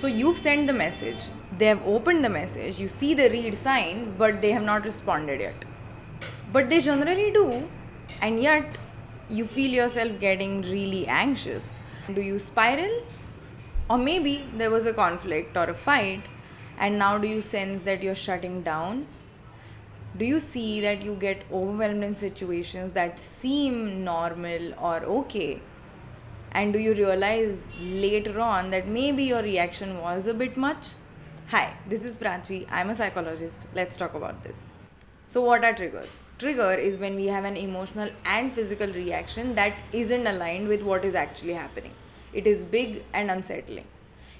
So you've sent the message, they have opened the message, you see the read sign, but they have not responded yet. But they generally do, and yet you feel yourself getting really anxious. Do you spiral? Or maybe there was a conflict or a fight, and now do you sense that you're shutting down? Do you see that you get overwhelmed in situations that seem normal or okay? And do you realize later on that maybe your reaction was a bit much? Hi, this is Prachi. I'm a psychologist. Let's talk about this. So, what are triggers? Trigger is when we have an emotional and physical reaction that isn't aligned with what is actually happening. It is big and unsettling.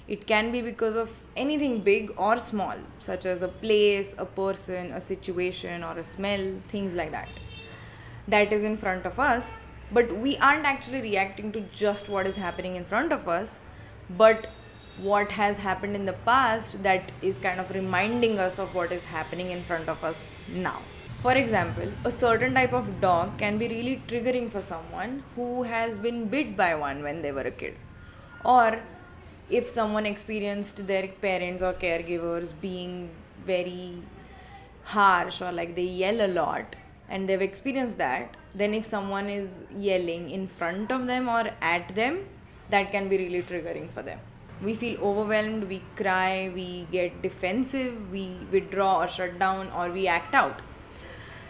It can be because of anything big or small, such as a place, a person, a situation, or a smell, things like that is in front of us, but we aren't actually reacting to just what is happening in front of us, but what has happened in the past that is kind of reminding us of what is happening in front of us now. For example, a certain type of dog can be really triggering for someone who has been bit by one when they were a kid. Or if someone experienced their parents or caregivers being very harsh or like they yell a lot and they've experienced that, then if someone is yelling in front of them or at them, that can be really triggering for them. We feel overwhelmed, we cry, we get defensive, we withdraw or shut down, or we act out.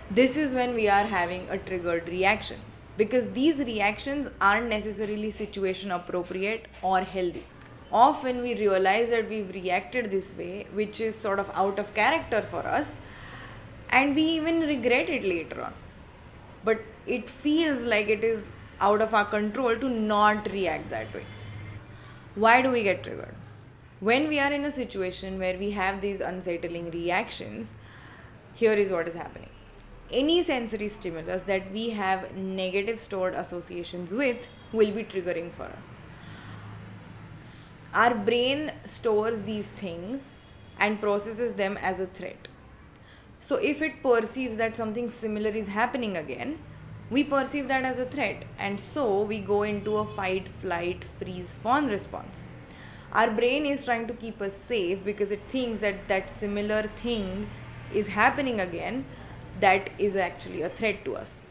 This is when we are having a triggered reaction, because these reactions aren't necessarily situation appropriate or healthy. Often we realize that we've reacted this way, which is sort of out of character for us, and we even regret it later on. But it feels like it is out of our control to not react that way. Why do we get triggered? When we are in a situation where we have these unsettling reactions, here is what is happening. Any sensory stimulus that we have negative stored associations with will be triggering for us. Our brain stores these things and processes them as a threat. So if it perceives that something similar is happening again, we perceive that as a threat, and so we go into a fight, flight, freeze, fawn response. Our brain is trying to keep us safe because it thinks that that similar thing is happening again that is actually a threat to us.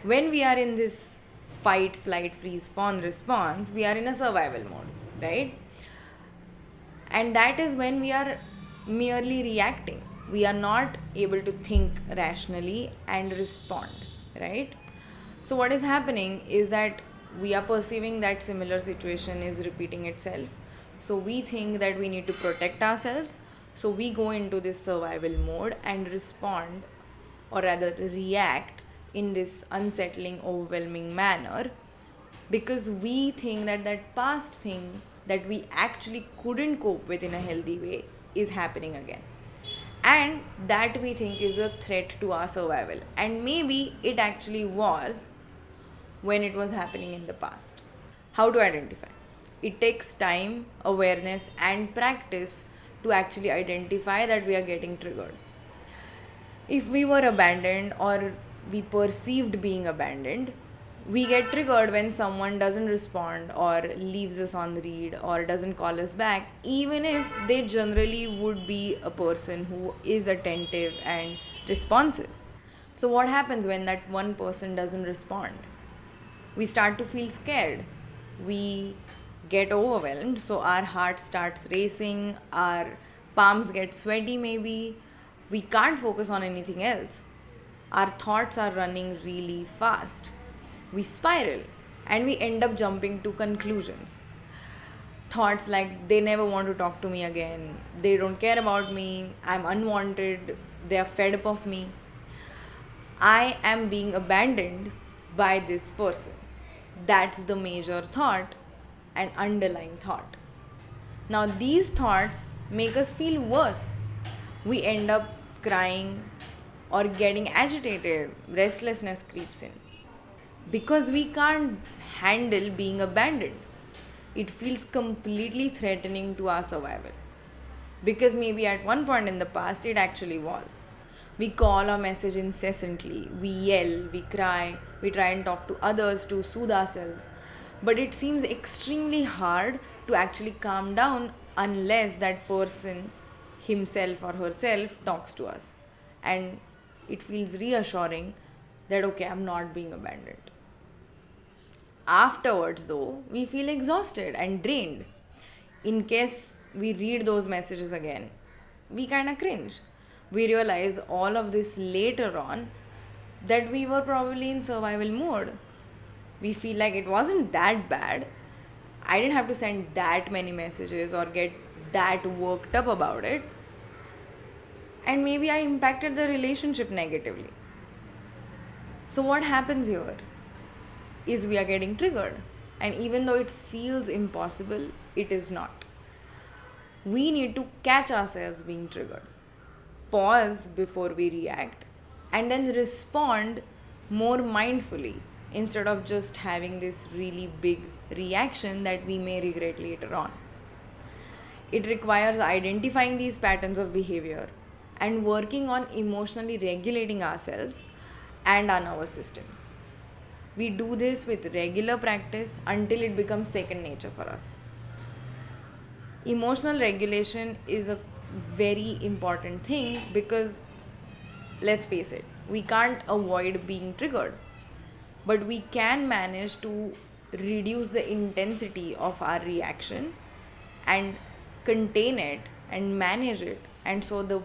When we are in this fight, flight, freeze, fawn response, we are in a survival mode, right? And that is when we are merely reacting. We are not able to think rationally and respond, right? So what is happening is that we are perceiving that similar situation is repeating itself. So we think that we need to protect ourselves. So we go into this survival mode and respond, or rather react, in this unsettling, overwhelming manner, because we think that that past thing that we actually couldn't cope with in a healthy way is happening again. And that we think is a threat to our survival. And maybe it actually was when it was happening in the past. How to identify? It takes time, awareness, and practice to actually identify that we are getting triggered. If we were abandoned or we perceived being abandoned, we get triggered when someone doesn't respond or leaves us on read or doesn't call us back, even if they generally would be a person who is attentive and responsive. So what happens when that one person doesn't respond? We start to feel scared. We get overwhelmed, so our heart starts racing, our palms get sweaty maybe. We can't focus on anything else. Our thoughts are running really fast. We spiral and we end up jumping to conclusions. Thoughts like, they never want to talk to me again, they don't care about me, I'm unwanted, they are fed up of me, I am being abandoned by this person. That's the major thought and underlying thought. Now these thoughts make us feel worse. We end up crying or getting agitated, restlessness creeps in, because we can't handle being abandoned. It feels completely threatening to our survival, because maybe at one point in the past it actually was. We call or message incessantly, we yell, we cry, we try and talk to others to soothe ourselves, but it seems extremely hard to actually calm down unless that person himself or herself talks to us. And it feels reassuring that, okay, I'm not being abandoned. Afterwards, though, we feel exhausted and drained. In case we read those messages again, we kind of cringe. We realize all of this later on that we were probably in survival mode. We feel like it wasn't that bad. I didn't have to send that many messages or get that worked up about it. And maybe I impacted the relationship negatively. So, what happens here is we are getting triggered. And even though it feels impossible, it is not. We need to catch ourselves being triggered, pause before we react, and then respond more mindfully instead of just having this really big reaction that we may regret later on. It requires identifying these patterns of behavior and working on emotionally regulating ourselves and our nervous systems. We do this with regular practice until it becomes second nature for us. Emotional regulation is a very important thing because, let's face it, we can't avoid being triggered, but we can manage to reduce the intensity of our reaction and contain it and manage it. And so the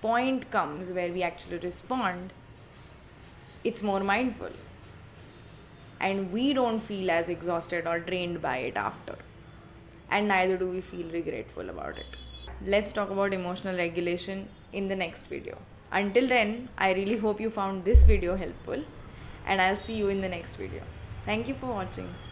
point comes where we actually respond, it's more mindful, and we don't feel as exhausted or drained by it after, and neither do we feel regretful about it. Let's talk about emotional regulation in the next video. Until then, I really hope you found this video helpful, and I'll see you in the next video. Thank you for watching.